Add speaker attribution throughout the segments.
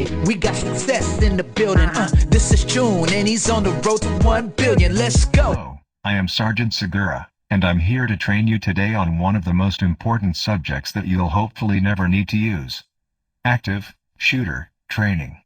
Speaker 1: Hey, we got success in the building. This is June, and he's on the road to 1 billion. Let's go.
Speaker 2: Hello, I am Sergeant Segura, and I'm here to train you today on one of the most important subjects that you'll hopefully never need to use. Active shooter training.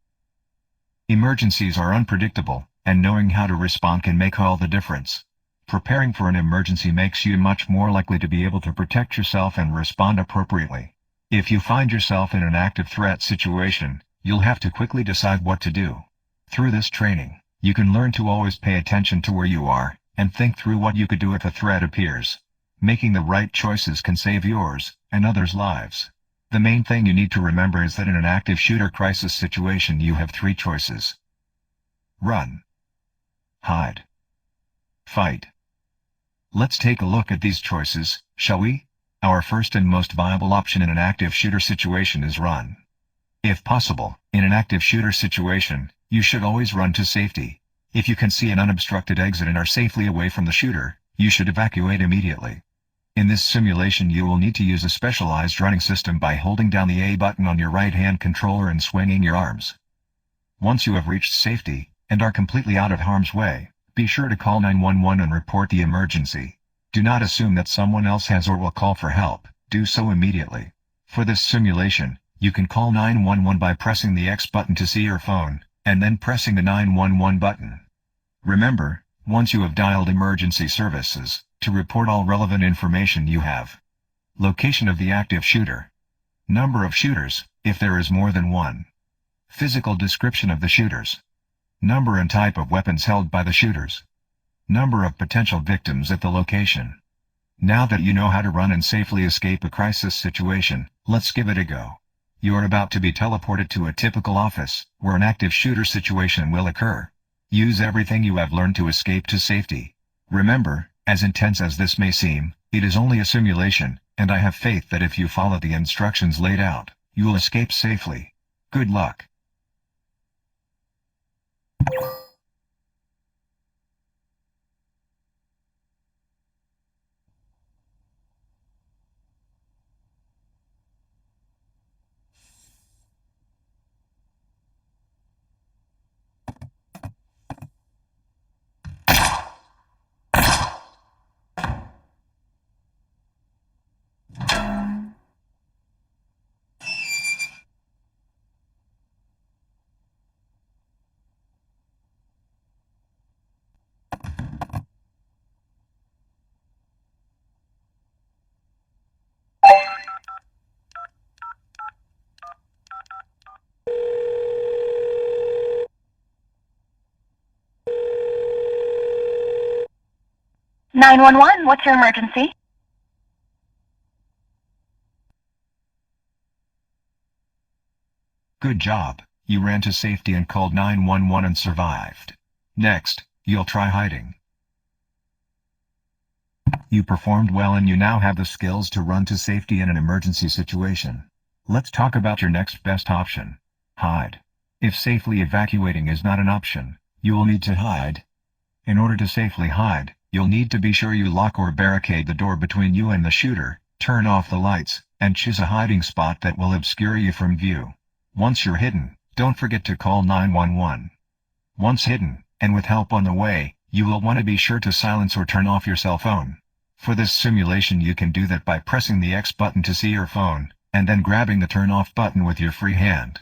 Speaker 2: Emergencies are unpredictable, and knowing how to respond can make all the difference. Preparing for an emergency makes you much more likely to be able to protect yourself and respond appropriately. If you find yourself in an active threat situation, you'll have to quickly decide what to do. Through this training, you can learn to always pay attention to where you are, and think through what you could do if a threat appears. Making the right choices can save yours, and others' lives. The main thing you need to remember is that in an active shooter crisis situation you have 3 choices. Run. Hide. Fight. Let's take a look at these choices, shall we? Our first and most viable option in an active shooter situation is run. If possible, in an active shooter situation, you should always run to safety. If you can see an unobstructed exit and are safely away from the shooter, you should evacuate immediately. In this simulation you will need to use a specialized running system by holding down the A button on your right-hand controller and swinging your arms. Once you have reached safety, and are completely out of harm's way, be sure to call 911 and report the emergency. Do not assume that someone else has or will call for help, do so immediately. For this simulation, you can call 911 by pressing the X button to see your phone, and then pressing the 911 button. Remember, once you have dialed emergency services, to report all relevant information you have. Location of the active shooter. Number of shooters, if there is more than one. Physical description of the shooters. Number and type of weapons held by the shooters. Number of potential victims at the location. Now that you know how to run and safely escape a crisis situation, let's give it a go. You are about to be teleported to a typical office, where an active shooter situation will occur. Use everything you have learned to escape to safety. Remember, as intense as this may seem, it is only a simulation, and I have faith that if you follow the instructions laid out, you will escape safely. Good luck.
Speaker 3: "911, what's your emergency?"
Speaker 2: Good job, you ran to safety and called 911 and survived. Next, you'll try hiding. You performed well and you now have the skills to run to safety in an emergency situation. Let's talk about your next best option. Hide. If safely evacuating is not an option, you will need to hide. In order to safely hide, you'll need to be sure you lock or barricade the door between you and the shooter, turn off the lights, and choose a hiding spot that will obscure you from view. Once you're hidden, don't forget to call 911. Once hidden, and with help on the way, you will want to be sure to silence or turn off your cell phone. For this simulation you can do that by pressing the X button to see your phone, and then grabbing the turn off button with your free hand.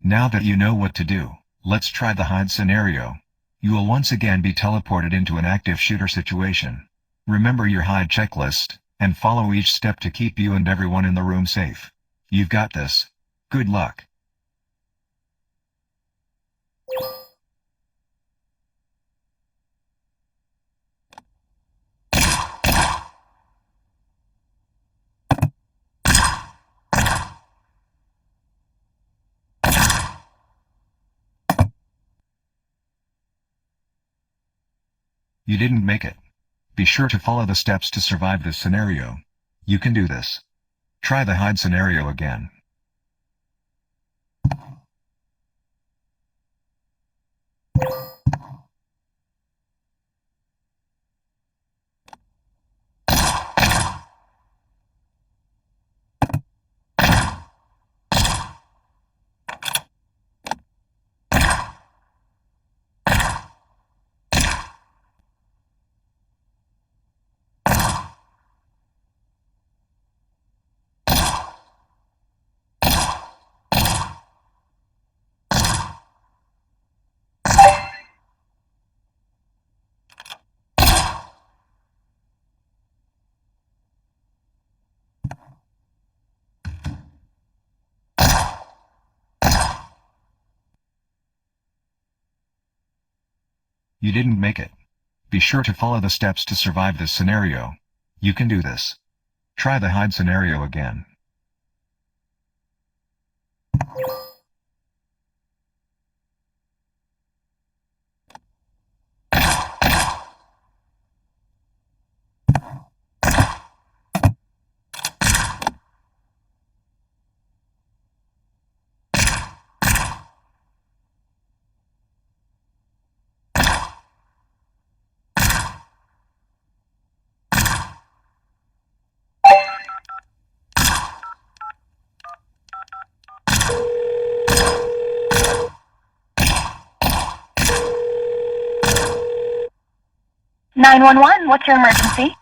Speaker 2: Now that you know what to do, let's try the hide scenario. You will once again be teleported into an active shooter situation. Remember your hide checklist, and follow each step to keep you and everyone in the room safe. You've got this. Good luck. You didn't make it. Be sure to follow the steps to survive this scenario. You can do this. Try the hide scenario again. You didn't make it. Be sure to follow the steps to survive this scenario. You can do this. Try the hide scenario again.
Speaker 3: "911, what's your emergency?"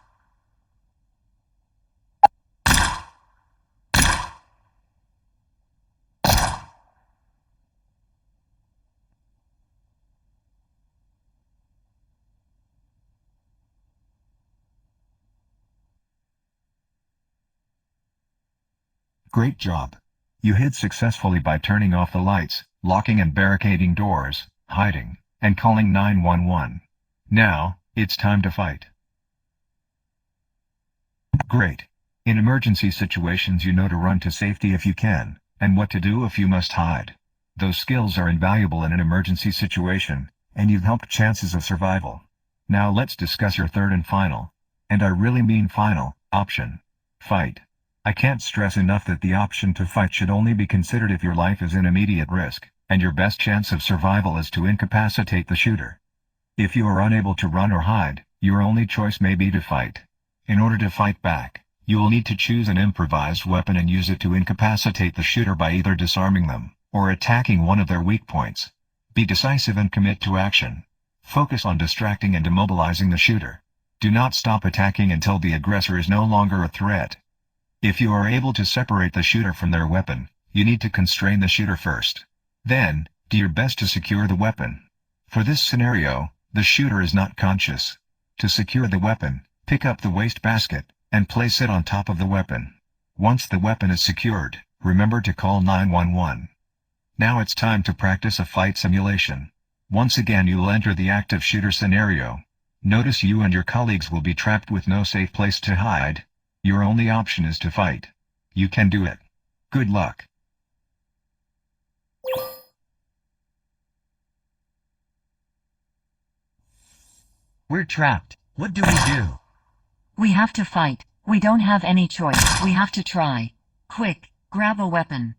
Speaker 2: Great job. You hid successfully by turning off the lights, locking and barricading doors, hiding, and calling 911. Now, it's time to fight. Great. In emergency situations you know to run to safety if you can, and what to do if you must hide. Those skills are invaluable in an emergency situation, and you've helped chances of survival. Now let's discuss your third and final, and I really mean final, option. Fight. I can't stress enough that the option to fight should only be considered if your life is in immediate risk, and your best chance of survival is to incapacitate the shooter. If you are unable to run or hide, your only choice may be to fight. In order to fight back, you will need to choose an improvised weapon and use it to incapacitate the shooter by either disarming them, or attacking one of their weak points. Be decisive and commit to action. Focus on distracting and immobilizing the shooter. Do not stop attacking until the aggressor is no longer a threat. If you are able to separate the shooter from their weapon, you need to constrain the shooter first. Then, do your best to secure the weapon. For this scenario, the shooter is not conscious. To secure the weapon, pick up the wastebasket, and place it on top of the weapon. Once the weapon is secured, remember to call 911. Now it's time to practice a fight simulation. Once again you'll enter the active shooter scenario. Notice you and your colleagues will be trapped with no safe place to hide. Your only option is to fight. You can do it. Good luck.
Speaker 4: We're trapped. What do we do?
Speaker 5: We have to fight. We don't have any choice. We have to try. Quick, grab a weapon.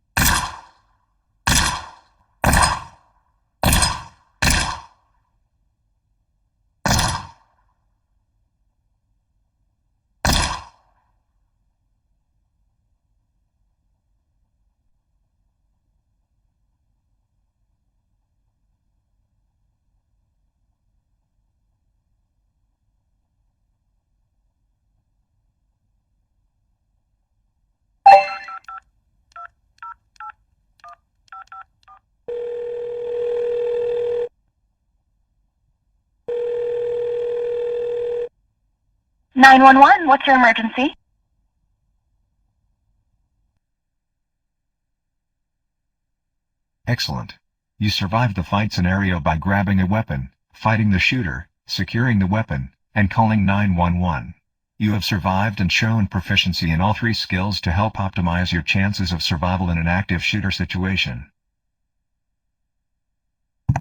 Speaker 3: "911, what's your emergency?"
Speaker 2: Excellent. You survived the fight scenario by grabbing a weapon, fighting the shooter, securing the weapon, and calling 911. You have survived and shown proficiency in all three skills to help optimize your chances of survival in an active shooter situation.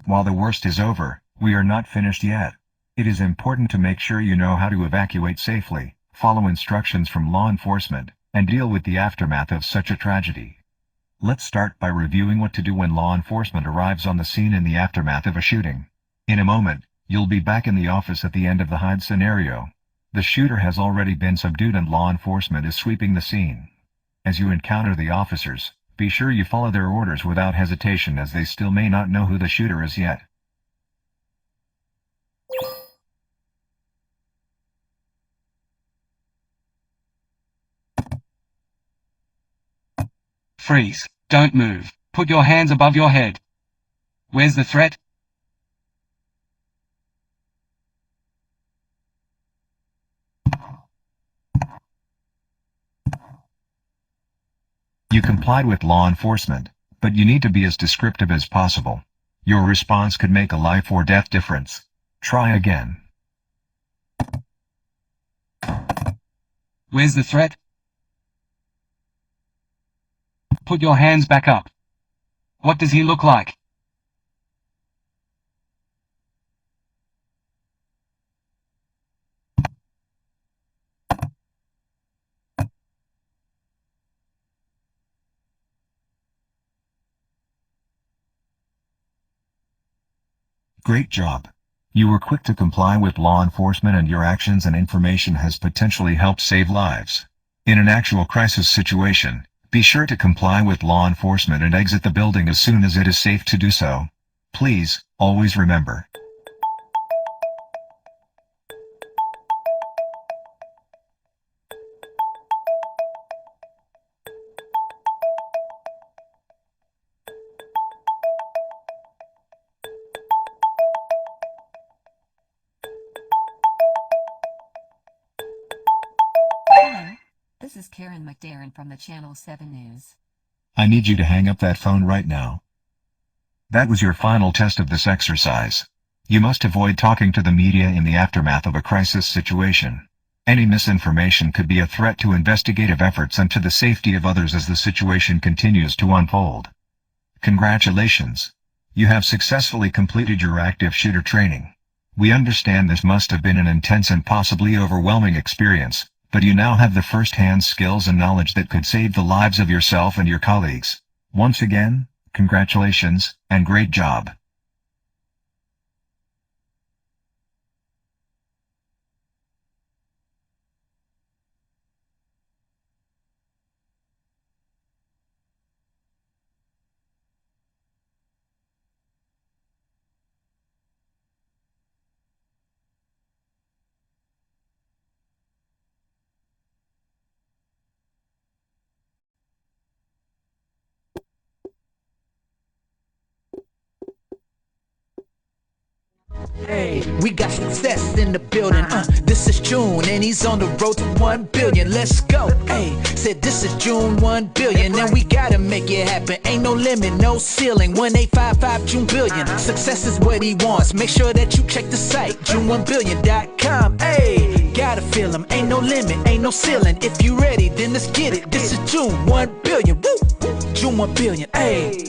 Speaker 2: While the worst is over, we are not finished yet. It is important to make sure you know how to evacuate safely, follow instructions from law enforcement, and deal with the aftermath of such a tragedy. Let's start by reviewing what to do when law enforcement arrives on the scene in the aftermath of a shooting. In a moment, you'll be back in the office at the end of the hide scenario. The shooter has already been subdued and law enforcement is sweeping the scene. As you encounter the officers, be sure you follow their orders without hesitation as they still may not know who the shooter is yet.
Speaker 4: Freeze. Don't move. Put your hands above your head. Where's the threat?
Speaker 2: You complied with law enforcement, but you need to be as descriptive as possible. Your response could make a life or death difference. Try again.
Speaker 4: Where's the threat? Put your hands back up. What does he look like?
Speaker 2: Great job. You were quick to comply with law enforcement, and your actions and information has potentially helped save lives. In an actual crisis situation, be sure to comply with law enforcement and exit the building as soon as it is safe to do so. Please, always remember.
Speaker 5: Hello, this is Karen McDarren from the Channel 7 News.
Speaker 2: I need you to hang up that phone right now. That was your final test of this exercise. You must avoid talking to the media in the aftermath of a crisis situation. Any misinformation could be a threat to investigative efforts and to the safety of others as the situation continues to unfold. Congratulations. You have successfully completed your active shooter training. We understand this must have been an intense and possibly overwhelming experience, but you now have the first-hand skills and knowledge that could save the lives of yourself and your colleagues. Once again, congratulations, and great job.
Speaker 1: Hey, we got success in the building. This is June and he's on the road to 1 billion. Let's go. Hey, said this is June 1 billion and we gotta make it happen. Ain't no limit, no ceiling. 1855 June billion. Success is what he wants. Make sure that you check the site, june1billion.com. Hey, gotta feel him. Ain't no limit, ain't no ceiling. If you ready, then let's get it. This is June 1 billion. Woo! June 1 billion. Hey.